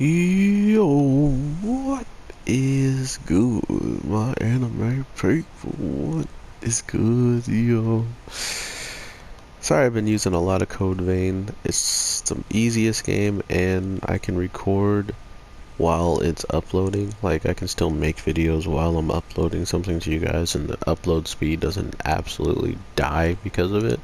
Yo, what is good, my anime people? What is good, yo? Sorry, I've been using a lot of Codevein. It's the easiest game, and I can record while it's uploading. Like, I can still make videos while I'm uploading something to you guys, and the upload speed doesn't absolutely die because of it.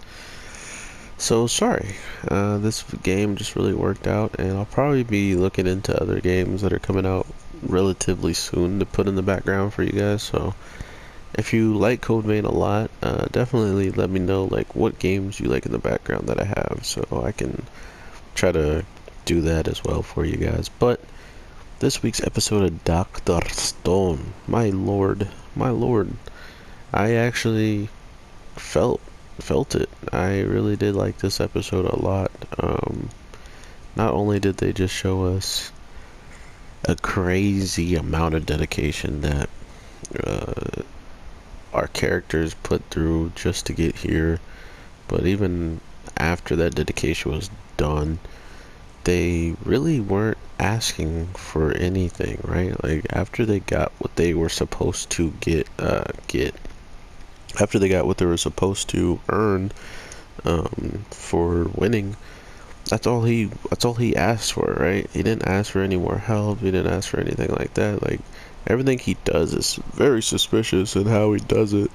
So, sorry. This game just really worked out, and I'll probably be looking into other games that are coming out relatively soon to put in the background for you guys. So if you like Codevein a lot, definitely let me know like what games you like in the background that I have, so I can try to do that as well for you guys. But this week's episode of Dr. Stone, my lord, I actually felt felt it. I really did like this episode a lot. Not only did they just show us a crazy amount of dedication that uh, our characters put through just to get here, but even after that dedication was done, they really weren't asking for anything, right? Like after they got what they were supposed to after they got what they were supposed to earn for winning, that's all he asked for, right? He didn't ask for any more help. He didn't ask for anything like that. Like everything he does is very suspicious in how he does it,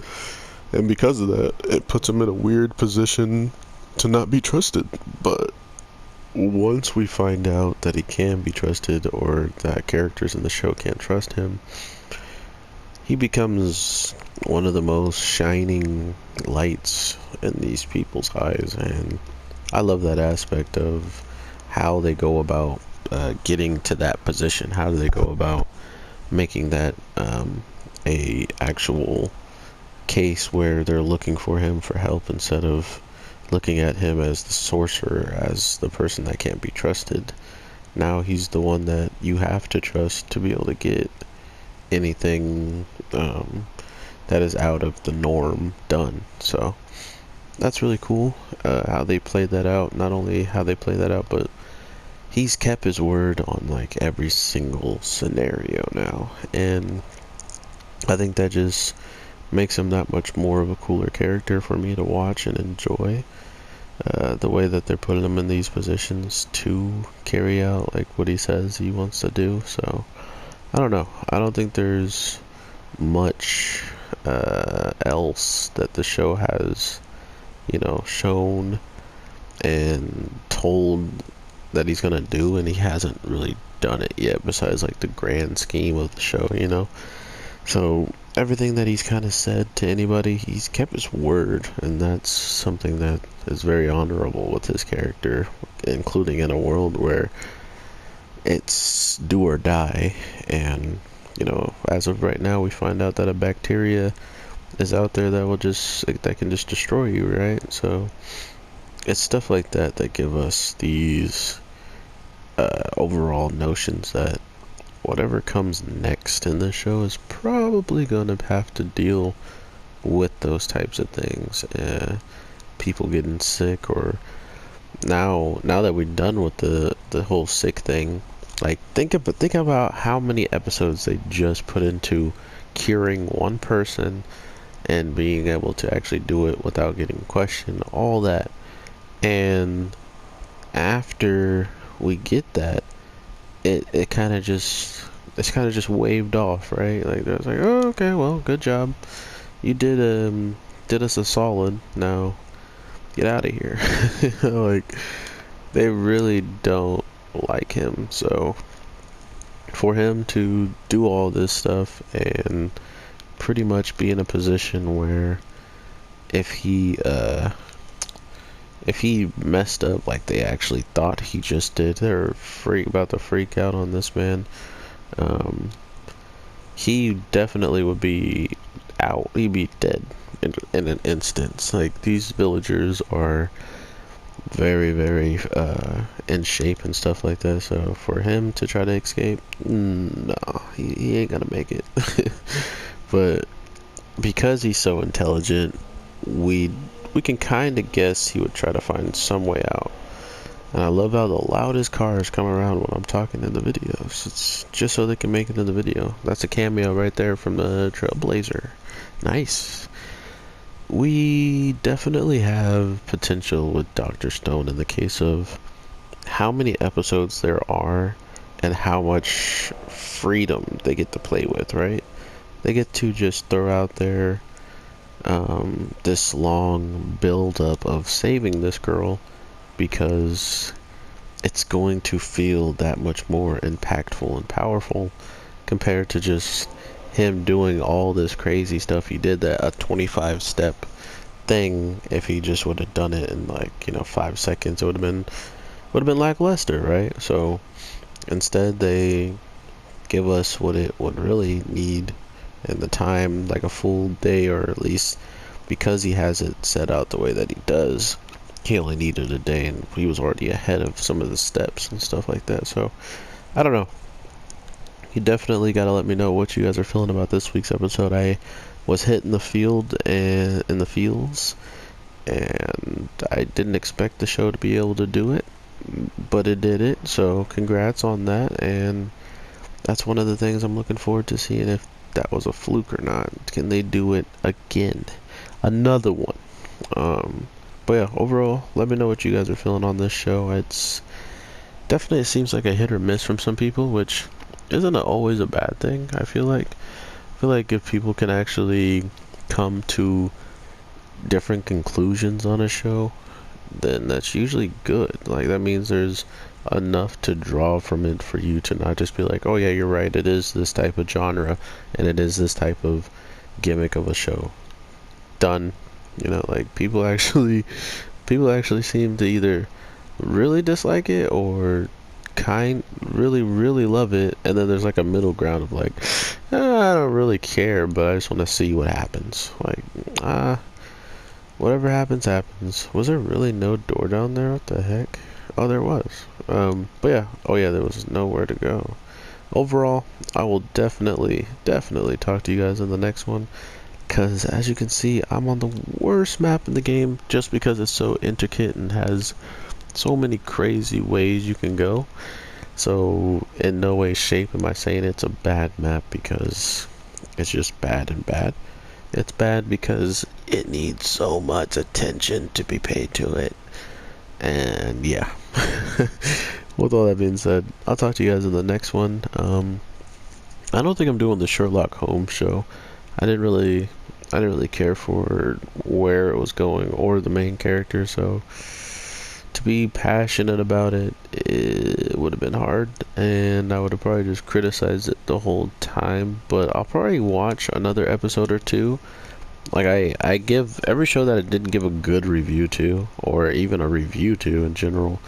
and because of that, it puts him in a weird position to not be trusted. But once we find out that he can be trusted, or that characters in the show can't trust him, he becomes one of the most shining lights in these people's eyes. And I love that aspect of how they go about getting to that position. How do they go about making that a actual case where they're looking for him for help instead of looking at him as the sorcerer, as the person that can't be trusted. Now he's the one that you have to trust to be able to get anything that is out of the norm done. So that's really cool, how they played that out. Not only how they played that out, but he's kept his word on like every single scenario now, and I think that just makes him that much more of a cooler character for me to watch and enjoy. The way that they're putting him in these positions to carry out like what he says he wants to do. So I don't know. I don't think there's much else that the show has, shown and told that he's gonna do, and he hasn't really done it yet. Besides like the grand scheme of the show. So everything that he's kind of said to anybody, he's kept his word, and that's something that is very honorable with his character, including in a world where it's do or die. And as of right now, we find out that a bacteria is out there that can just destroy you, right? So it's stuff like that that give us these overall notions that whatever comes next in the show is probably gonna have to deal with those types of things. People getting sick, or now that we're done with the whole sick thing, like think about how many episodes they just put into curing one person and being able to actually do it without getting questioned, all that. And after we get that, it kind of just it's kind of just waved off, right? Like there's like, oh, okay, well, good job, you did us a solid, now get out of here. Like they really don't like him. So for him to do all this stuff and pretty much be in a position where if he messed up like they actually thought he just did, they're about to freak out on this man. um, he definitely would be out. He'd be dead in an instant. Like these villagers are very, very in shape and stuff like that. So for him to try to escape, no, he ain't gonna make it. But because he's so intelligent, we can kind of guess he would try to find some way out. And I love how the loudest cars come around when I'm talking in the videos. It's just so they can make it in the video. That's a cameo right there from the Trailblazer. Nice. We definitely have potential with Dr. Stone in the case of how many episodes there are and how much freedom they get to play with, right? They get to just throw out there this long build up of saving this girl because it's going to feel that much more impactful and powerful compared to just him doing all this crazy stuff he did, that a 25 step thing. If he just would have done it in, like, 5 seconds, it would have been lackluster, right? So instead they give us what it would really need in the time, like a full day, or at least because he has it set out the way that he does, he only needed a day and he was already ahead of some of the steps and stuff like that. So I don't know, you definitely got to let me know what you guys are feeling about this week's episode. I was hit in the field and in the fields, and I didn't expect the show to be able to do it, but it did it. So congrats on that, and that's one of the things I'm looking forward to seeing, if that was a fluke or not. Can they do it again? Another one. But yeah, overall, let me know what you guys are feeling on this show. It's definitely, it seems like a hit or miss from some people, which isn't always a bad thing. I feel like if people can actually come to different conclusions on a show, then that's usually good. Like, that means there's enough to draw from it for you to not just be like, oh yeah, you're right, it is this type of genre and it is this type of gimmick of a show. Done. Like, people actually seem to either really dislike it or really love it, and then there's like a middle ground of like, I don't really care, but I just want to see what happens. Like, whatever happens, happens. Was there really no door down there? What the heck? Oh, there was. But yeah. Oh yeah, there was nowhere to go. Overall, I will definitely talk to you guys in the next one, because as you can see, I'm on the worst map in the game just because it's so intricate and has so many crazy ways you can go. So in no way, shape am I saying it's a bad map because it's just bad and bad. It's bad because it needs so much attention to be paid to it. And yeah. With all that being said, I'll talk to you guys in the next one. I don't think I'm doing the Sherlock Holmes show. I didn't really care for where it was going or the main character, so to be passionate about it, it would have been hard, and I would have probably just criticized it the whole time. But I'll probably watch another episode or two. Like, I give every show that I didn't give a good review to, or even a review to in general,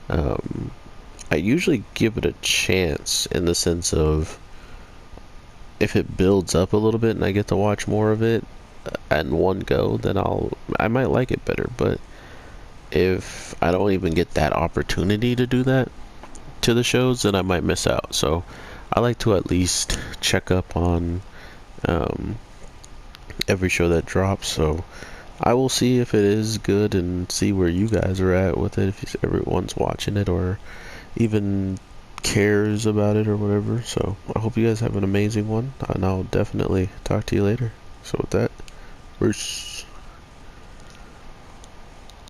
I usually give it a chance, in the sense of, if it builds up a little bit and I get to watch more of it at one go, then I might like it better. But if I don't even get that opportunity to do that to the shows, then I might miss out. So I like to at least check up on every show that drops. So I will see if it is good and see where you guys are at with it, if everyone's watching it or even cares about it or whatever. So I hope you guys have an amazing one, and I'll definitely talk to you later. So with that, peace.